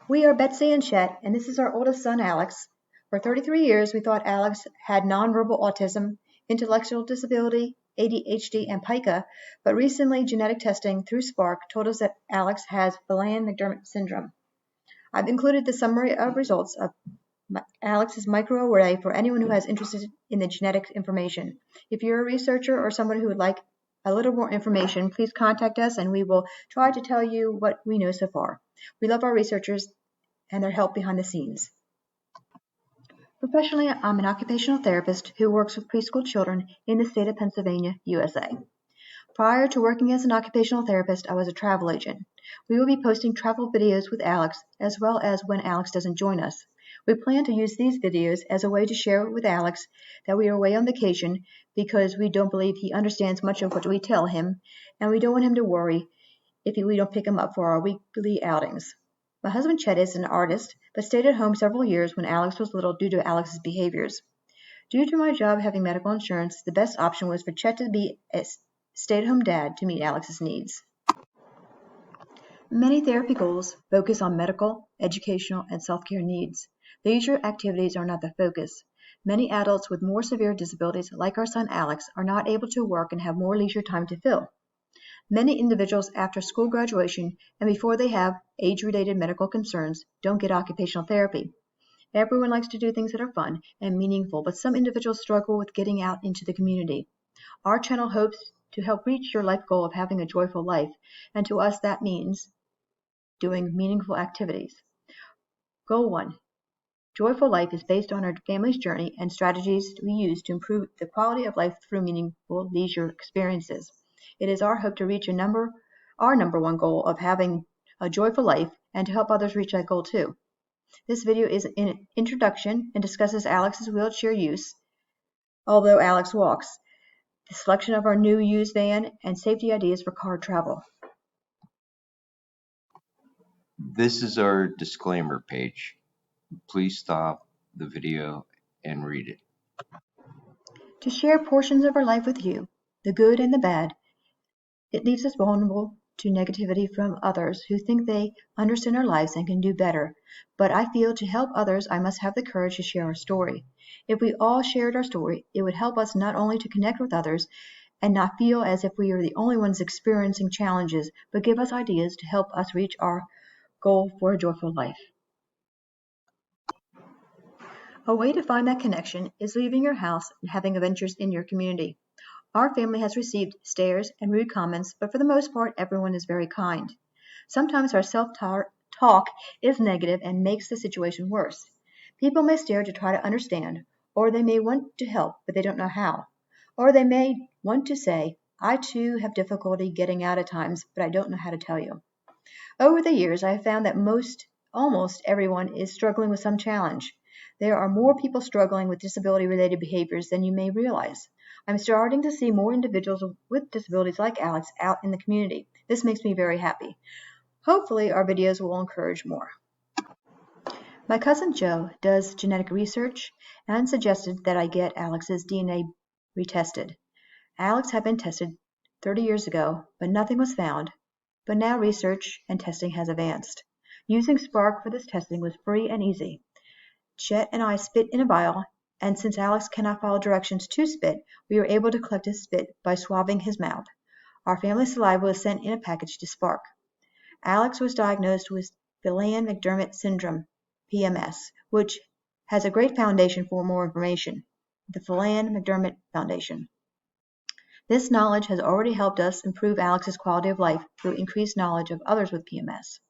We are Betsy and Chet, and this is our oldest son, Alex. For 33 years, we thought Alex had nonverbal autism, intellectual disability, ADHD, and Pica, but recently genetic testing through Spark told us that Alex has Phelan McDermid Syndrome. I've included the summary of results of Alex's microarray for anyone who is interested in the genetic information. If you're a researcher or someone who would like a little more information, please contact us and we will try to tell you what we know so far. We love our researchers and their help behind the scenes. Professionally, I'm an occupational therapist who works with preschool children in the state of Pennsylvania, USA. Prior to working as an occupational therapist, I was a travel agent. We will be posting travel videos with Alex, as well as when Alex doesn't join us. We plan to use these videos as a way to share with Alex that we are away on vacation because we don't believe he understands much of what we tell him, and we don't want him to worry if we don't pick him up for our weekly outings. My husband Chet is an artist, but stayed at home several years when Alex was little due to Alex's behaviors. Due to my job having medical insurance, the best option was for Chet to be a stay-at-home dad to meet Alex's needs. Many therapy goals focus on medical, educational, and self-care needs. Leisure activities are not the focus. Many adults with more severe disabilities, like our son Alex, are not able to work and have more leisure time to fill. Many individuals after school graduation and before they have age-related medical concerns don't get occupational therapy. Everyone likes to do things that are fun and meaningful, but some individuals struggle with getting out into the community. Our channel hopes to help reach your life goal of having a joyful life, and to us that means doing meaningful activities. Goal 1. Joyful life is based on our family's journey and strategies we use to improve the quality of life through meaningful leisure experiences. It is our hope to reach our number one goal of having a joyful life and to help others reach that goal too. This video is an introduction and discusses Alex's wheelchair use, although Alex walks, the selection of our new used van, and safety ideas for car travel. This is our disclaimer page. Please stop the video and read it. To share portions of our life with you, the good and the bad, it leaves us vulnerable to negativity from others who think they understand our lives and can do better. But I feel to help others, I must have the courage to share our story. If we all shared our story, it would help us not only to connect with others and not feel as if we are the only ones experiencing challenges, but give us ideas to help us reach our goal for a joyful life. A way to find that connection is leaving your house and having adventures in your community. Our family has received stares and rude comments, but for the most part, everyone is very kind. Sometimes our self-talk is negative and makes the situation worse. People may stare to try to understand, or they may want to help, but they don't know how. Or they may want to say, I too have difficulty getting out at times, but I don't know how to tell you. Over the years, I have found that almost everyone is struggling with some challenge. There are more people struggling with disability-related behaviors than you may realize. I'm starting to see more individuals with disabilities like Alex out in the community. This makes me very happy. Hopefully, our videos will encourage more. My cousin Joe does genetic research and suggested that I get Alex's DNA retested. Alex had been tested 30 years ago, but nothing was found. But now research and testing has advanced. Using Spark for this testing was free and easy. Chet and I spit in a vial, and since Alex cannot follow directions to spit, we were able to collect his spit by swabbing his mouth. Our family saliva was sent in a package to Spark. Alex was diagnosed with Phelan McDermid Syndrome, PMS, which has a great foundation for more information, the Phelan McDermid Foundation. This knowledge has already helped us improve Alex's quality of life through increased knowledge of others with PMS.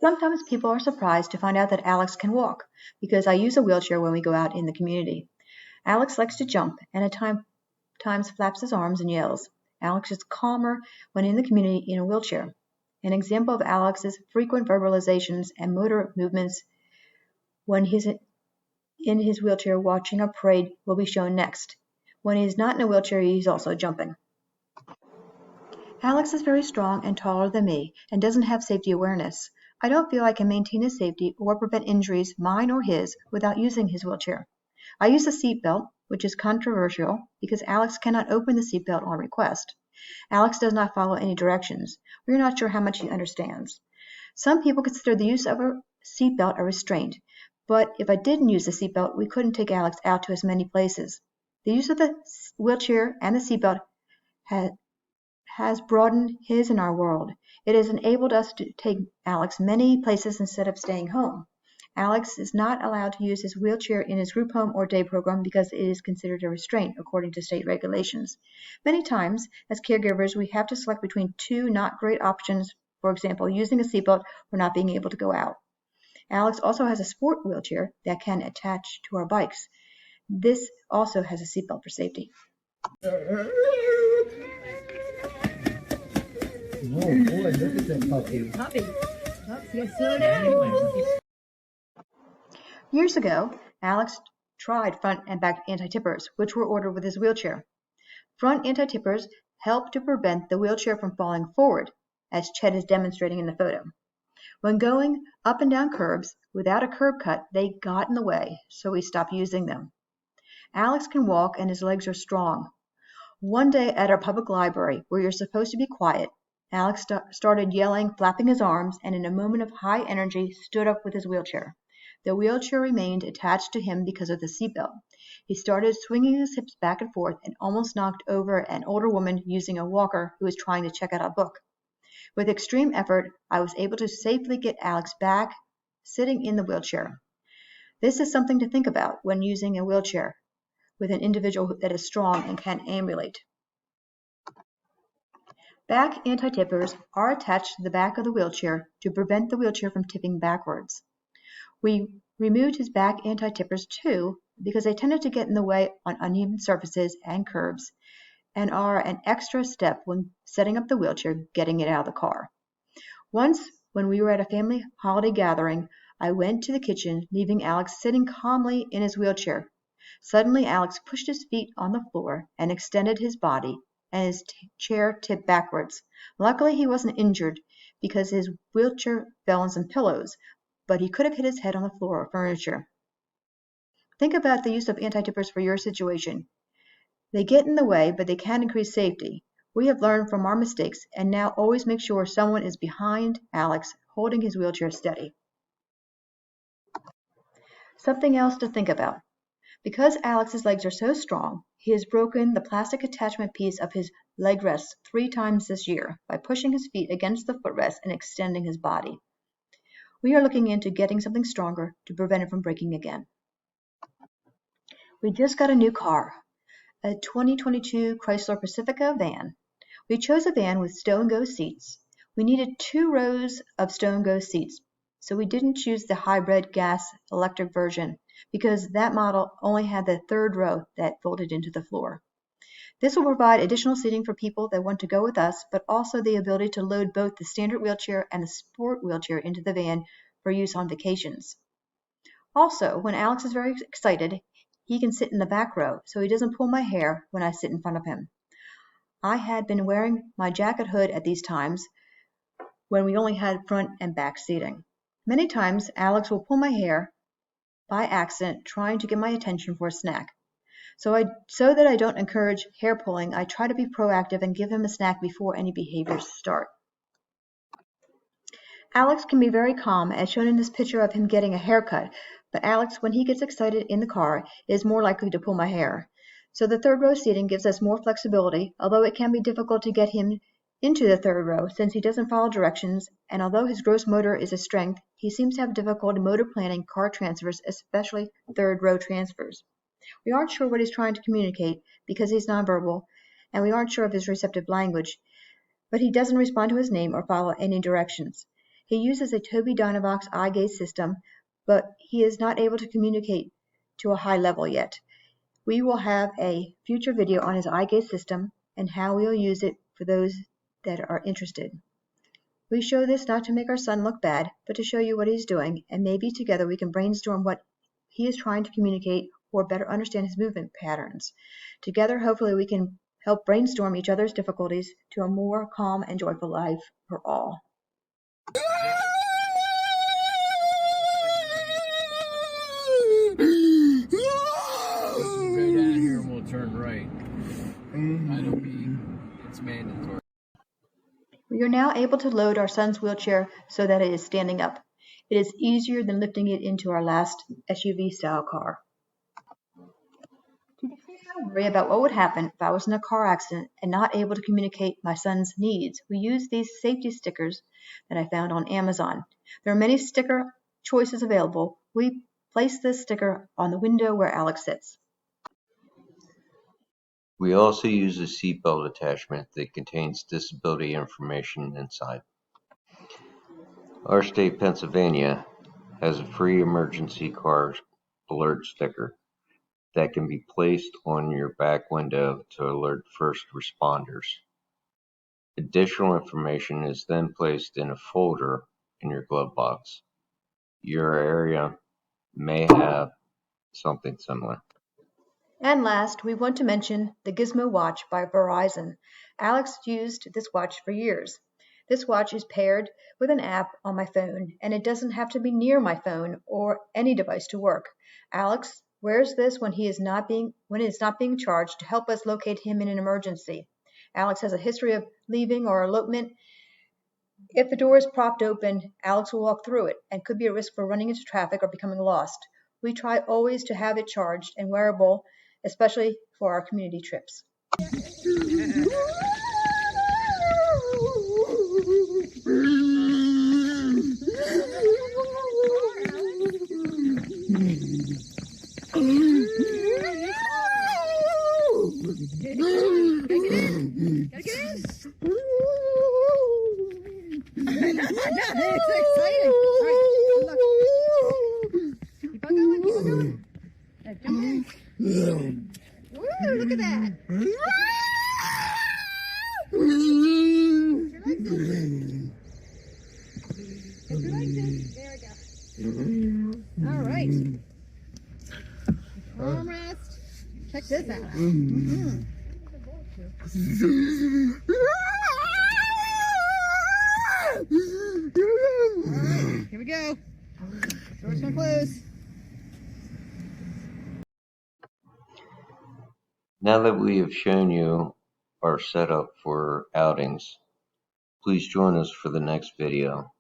Sometimes people are surprised to find out that Alex can walk, because I use a wheelchair when we go out in the community. Alex likes to jump, and at times flaps his arms and yells. Alex is calmer when in the community in a wheelchair. An example of Alex's frequent verbalizations and motor movements when he's in his wheelchair watching a parade will be shown next. When he is not in a wheelchair, he's also jumping. Alex is very strong and taller than me and doesn't have safety awareness. I don't feel I can maintain his safety or prevent injuries, mine or his, without using his wheelchair. I use a seatbelt, which is controversial because Alex cannot open the seatbelt on request. Alex does not follow any directions. We are not sure how much he understands. Some people consider the use of a seatbelt a restraint, but if I didn't use the seatbelt, we couldn't take Alex out to as many places. The use of the wheelchair and the seatbelt has broadened his and our world. It has enabled us to take Alex many places instead of staying home. Alex is not allowed to use his wheelchair in his group home or day program because it is considered a restraint according to state regulations. Many times, as caregivers, we have to select between two not great options, for example, using a seatbelt or not being able to go out. Alex also has a sport wheelchair that can attach to our bikes. This also has a seatbelt for safety. Oh boy, look at that puppy. Slow down. Years ago, Alex tried front and back anti-tippers, which were ordered with his wheelchair. Front anti-tippers help to prevent the wheelchair from falling forward, as Chet is demonstrating in the photo. When going up and down curbs without a curb cut, they got in the way, so we stopped using them. Alex can walk and his legs are strong. One day at our public library, where you're supposed to be quiet, Alex started yelling, flapping his arms, and in a moment of high energy stood up with his wheelchair. The wheelchair remained attached to him because of the seatbelt. He started swinging his hips back and forth and almost knocked over an older woman using a walker who was trying to check out a book. With extreme effort, I was able to safely get Alex back, sitting in the wheelchair. This is something to think about when using a wheelchair with an individual that is strong and can ambulate. Back anti-tippers are attached to the back of the wheelchair to prevent the wheelchair from tipping backwards. We removed his back anti-tippers too because they tended to get in the way on uneven surfaces and curbs and are an extra step when setting up the wheelchair, getting it out of the car. Once, when we were at a family holiday gathering, I went to the kitchen, leaving Alex sitting calmly in his wheelchair. Suddenly, Alex pushed his feet on the floor and extended his body, and his chair tipped backwards. Luckily, he wasn't injured because his wheelchair fell on some pillows, but he could have hit his head on the floor or furniture. Think about the use of anti-tippers for your situation. They get in the way, but they can increase safety. We have learned from our mistakes and now always make sure someone is behind Alex holding his wheelchair steady. Something else to think about. Because Alex's legs are so strong, he has broken the plastic attachment piece of his leg rest 3 times this year by pushing his feet against the footrest and extending his body. We are looking into getting something stronger to prevent it from breaking again. We just got a new car, a 2022 Chrysler Pacifica van. We chose a van with stow-and-go seats. We needed 2 rows of stow-and-go seats, so we didn't choose the hybrid gas-electric version because that model only had the 3rd row that folded into the floor. This will provide additional seating for people that want to go with us, but also the ability to load both the standard wheelchair and the sport wheelchair into the van for use on vacations. Also, when Alex is very excited, he can sit in the back row, so he doesn't pull my hair when I sit in front of him. I had been wearing my jacket hood at these times when we only had front and back seating. Many times, Alex will pull my hair by accident, trying to get my attention for a snack. So that I don't encourage hair pulling, I try to be proactive and give him a snack before any behaviors start. Alex can be very calm, as shown in this picture of him getting a haircut, but Alex, when he gets excited in the car, is more likely to pull my hair. So the 3rd row seating gives us more flexibility, although it can be difficult to get him into the 3rd row since he doesn't follow directions, and although his gross motor is a strength, he seems to have difficulty motor planning car transfers, especially 3rd row transfers. We aren't sure what he's trying to communicate because he's nonverbal, and we aren't sure of his receptive language, but he doesn't respond to his name or follow any directions. He uses a Tobii Dynavox eye gaze system, but he is not able to communicate to a high level yet. We will have a future video on his eye gaze system and how we'll use it for those that are interested. We show this not to make our son look bad, but to show you what he's doing, and maybe together we can brainstorm what he is trying to communicate or better understand his movement patterns. Together, hopefully, we can help brainstorm each other's difficulties to a more calm and joyful life for all. Go down here and we'll turn right. I don't mean it's mandatory. We are now able to load our son's wheelchair so that it is standing up. It is easier than lifting it into our last SUV-style car. To decrease my worry about what would happen if I was in a car accident and not able to communicate my son's needs, we use these safety stickers that I found on Amazon. There are many sticker choices available. We place this sticker on the window where Alex sits. We also use a seatbelt attachment that contains disability information inside. Our state, Pennsylvania, has a free emergency car alert sticker that can be placed on your back window to alert first responders. Additional information is then placed in a folder in your glove box. Your area may have something similar. And last, we want to mention the Gizmo Watch by Verizon. Alex used this watch for years. This watch is paired with an app on my phone, and it doesn't have to be near my phone or any device to work. Alex wears this when it's not being charged to help us locate him in an emergency. Alex has a history of leaving or elopement. If the door is propped open, Alex will walk through it and could be a risk for running into traffic or becoming lost. We try always to have it charged and wearable, especially for our community trips. It's exciting. All right, look. Keep on going, keep on going. Jump in. Woo, look at that. Put your legs in. Put your legs in. There we go. All right. Armrest. Check this out. Alright, here we go. Door's gonna close. Now that we have shown you our setup for outings, please join us for the next video.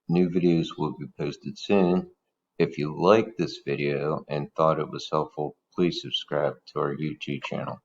New videos will be posted soon. If you liked this video and thought it was helpful, please subscribe to our YouTube channel.